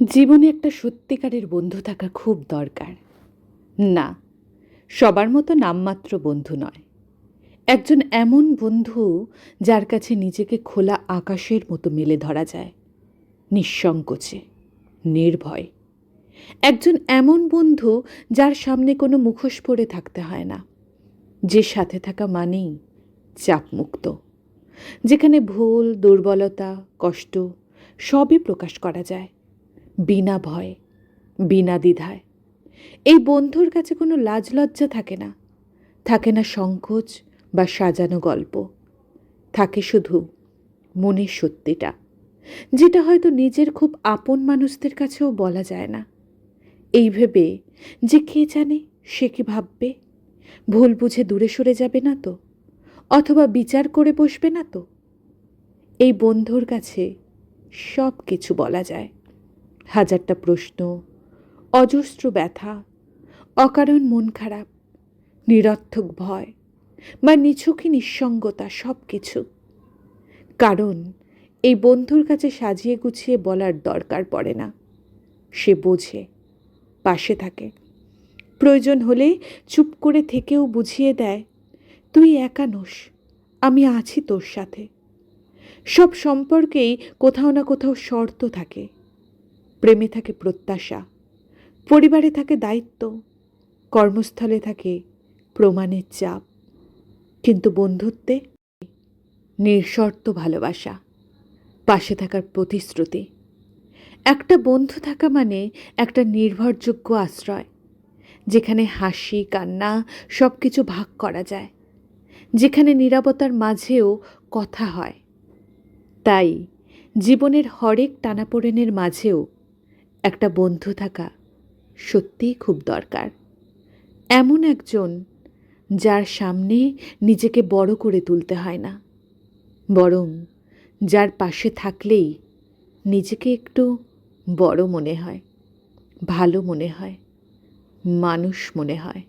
জীবনে একটা সত্যিকারের বন্ধু থাকা খুব দরকার। না, সবার মতো নামমাত্র বন্ধু নয়। একজন এমন বন্ধু যার কাছে নিজেকে খোলা আকাশের মতো মেলে ধরা যায়, নিঃসংকোচে, নির্ভয়। একজন এমন বন্ধু যার সামনে কোনো মুখোশ পরে থাকতে হয় না, যে সাথে থাকা মানেই চাপমুক্ত, যেখানে ভুল, দুর্বলতা, কষ্ট সবই প্রকাশ করা যায় বিনা ভয়ে, বিনা দ্বিধায়। এই বন্ধুর কাছে কোনো লাজ লজ্জা থাকে না, থাকে না সংকোচ বা সাজানো গল্প, থাকে শুধু মনের সত্যিটা, যেটা হয়তো নিজের খুব আপন মানুষদের কাছেও বলা যায় না। এই ভেবে যে কে জানে সে কি ভাববে, ভুল বুঝে দূরে সরে যাবে না তো, অথবা বিচার করে বসবে না তো। এই বন্ধুর কাছে সব কিছু বলা যায়, হাজারটা প্রশ্ন, অজস্র ব্যথা, অকারণ মন খারাপ, নিরর্থক ভয় বা নিছকই নিঃসঙ্গতা, সব কিছু। কারণ এই বন্ধুর কাছে সাজিয়ে গুছিয়ে বলার দরকার পড়ে না। সে বোঝে, পাশে থাকে, প্রয়োজন হলে চুপ করে থেকেও বুঝিয়ে দেয়, তুই একা নোস, আমি আছি তোর সাথে। সব সম্পর্কেই কোথাও না কোথাও শর্ত থাকে। প্রেমে থাকে প্রত্যাশা, পরিবারে থাকে দায়িত্ব, কর্মস্থলে থাকে প্রমাণের চাপ, কিন্তু বন্ধুত্বে নিঃশর্ত ভালোবাসা, পাশে থাকার প্রতিশ্রুতি। একটা বন্ধু থাকা মানে একটা নির্ভরযোগ্য আশ্রয়, যেখানে হাসি কান্না সব কিছু ভাগ করা যায়, যেখানে নীরবতার মাঝেও কথা হয়। তাই জীবনের হরেক টানাপোড়েনের মাঝেও একটা বন্ধু থাকা সত্যিই খুব দরকার। এমন একজন যার সামনে নিজেকে বড় করে তুলতে হয় না, বরং যার পাশে থাকলেই নিজেকে একটু বড় মনে হয়, ভালো মনে হয়, মানুষ মনে হয়।